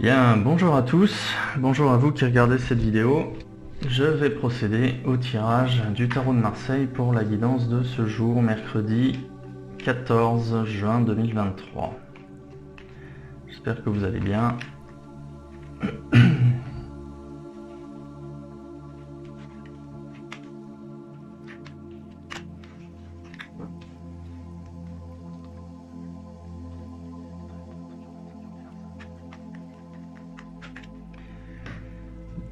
Bien, bonjour à tous, bonjour à vous qui regardez cette vidéo. Je vais procéder au tirage du tarot de Marseille pour la guidance de ce jour, mercredi 14 juin 2023. J'espère que vous allez bien.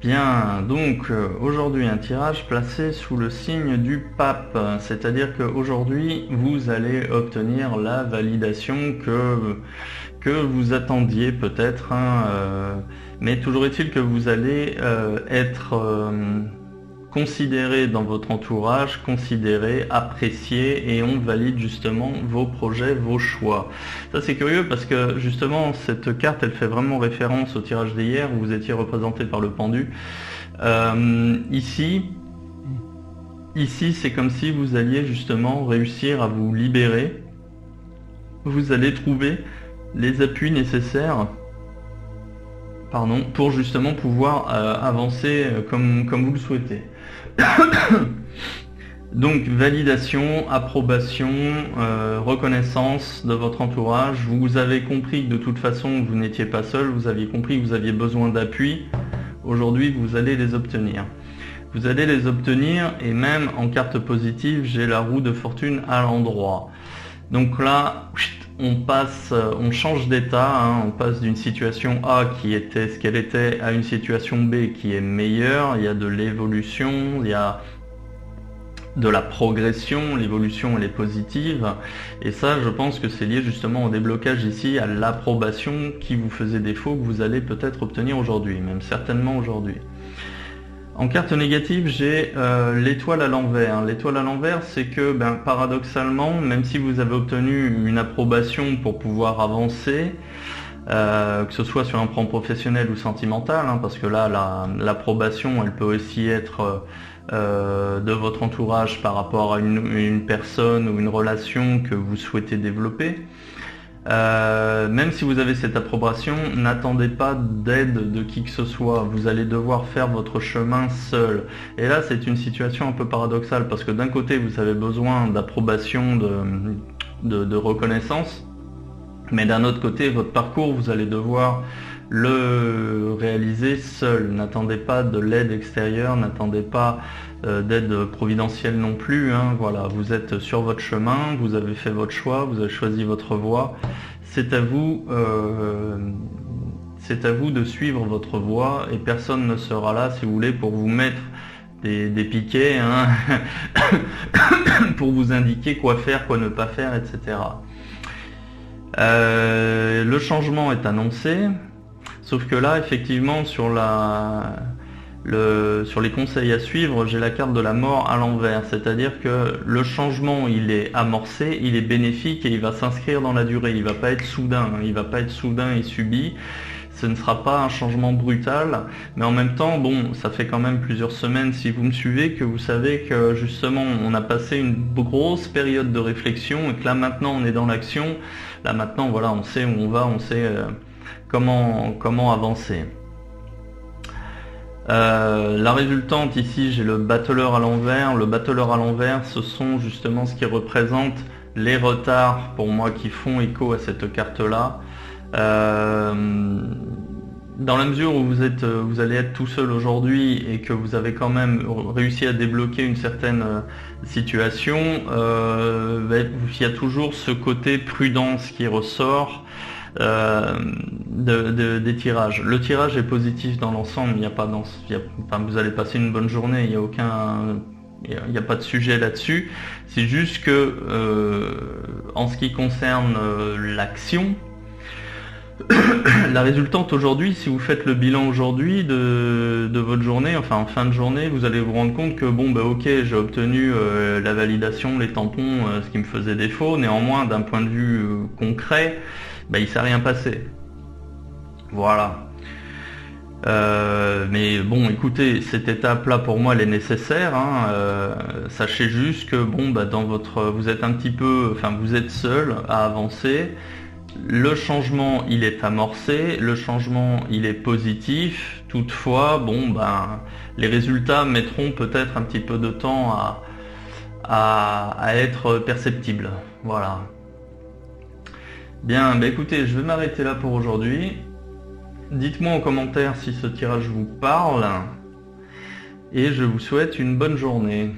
Bien, donc aujourd'hui un tirage placé sous le signe du pape, c'est-à-dire qu'aujourd'hui vous allez obtenir la validation que vous attendiez peut-être, mais toujours est-il que vous allez être considéré dans votre entourage, considéré, apprécié, et on valide justement vos projets, vos choix. Ça c'est curieux parce que justement cette carte elle fait vraiment référence au tirage d'hier où vous étiez représenté par le pendu. Ici c'est comme si vous alliez justement réussir à vous libérer. Vous allez trouver les appuis nécessaires pour justement pouvoir avancer comme vous le souhaitez. Donc validation, approbation, reconnaissance de votre entourage. Vous avez compris que de toute façon vous n'étiez pas seul, vous aviez compris que vous aviez besoin d'appui. Aujourd'hui vous allez les obtenir. Vous allez les obtenir, et même en carte positive j'ai la roue de fortune à l'endroit. Donc là on change d'état, on passe d'une situation A qui était ce qu'elle était à une situation B qui est meilleure. Il y a de l'évolution, il y a de la progression, l'évolution elle est positive, et ça je pense que c'est lié justement au déblocage ici, à l'approbation qui vous faisait défaut, que vous allez peut-être obtenir aujourd'hui, même certainement aujourd'hui. En carte négative, j'ai l'étoile à l'envers. L'étoile à l'envers, c'est que paradoxalement, même si vous avez obtenu une approbation pour pouvoir avancer, que ce soit sur un plan professionnel ou sentimental, parce que là, l'approbation, elle peut aussi être de votre entourage par rapport à une personne ou une relation que vous souhaitez développer. Même si vous avez cette approbation, n'attendez pas d'aide de qui que ce soit, vous allez devoir faire votre chemin seul. Et là c'est une situation un peu paradoxale parce que d'un côté vous avez besoin d'approbation, de reconnaissance, mais d'un autre côté votre parcours vous allez devoir le réaliser seul. N'attendez pas de l'aide extérieure, n'attendez pas d'aide providentielle non plus, voilà, vous êtes sur votre chemin, vous avez fait votre choix, vous avez choisi votre voie, c'est à vous de suivre votre voie, et personne ne sera là si vous voulez pour vous mettre des piquets, pour vous indiquer quoi faire, quoi ne pas faire, etc. Le changement est annoncé, sauf que là effectivement sur les conseils à suivre, j'ai la carte de la mort à l'envers, c'est-à-dire que le changement il est amorcé, il est bénéfique et il va s'inscrire dans la durée, il va pas être soudain, et subi, ce ne sera pas un changement brutal, mais en même temps, bon, ça fait quand même plusieurs semaines si vous me suivez que vous savez que justement on a passé une grosse période de réflexion et que là maintenant on est dans l'action, là maintenant voilà, on sait où on va, on sait comment avancer. La résultante ici, j'ai le battleur à l'envers. Le battleur à l'envers, ce sont justement ce qui représente les retards pour moi qui font écho à cette carte là. Dans la mesure où vous allez être tout seul aujourd'hui et que vous avez quand même réussi à débloquer une certaine situation, il y a toujours ce côté prudence qui ressort des tirages. Le tirage est positif dans l'ensemble, vous allez passer une bonne journée, il n'y a pas de sujet là-dessus. C'est juste que en ce qui concerne l'action, la résultante aujourd'hui, si vous faites le bilan aujourd'hui de votre journée, enfin en fin de journée, vous allez vous rendre compte que ok, j'ai obtenu la validation, les tampons, ce qui me faisait défaut. Néanmoins, d'un point de vue concret, il s'est rien passé. Voilà. Mais bon, écoutez, cette étape-là pour moi, elle est nécessaire. Sachez juste que vous êtes un petit peu, vous êtes seul à avancer. Le changement, il est amorcé, le changement, il est positif. Toutefois, bon, ben, les résultats mettront peut-être un petit peu de temps à être perceptibles. Voilà. Bien, ben écoutez, je vais m'arrêter là pour aujourd'hui. Dites-moi en commentaire si ce tirage vous parle. Et je vous souhaite une bonne journée.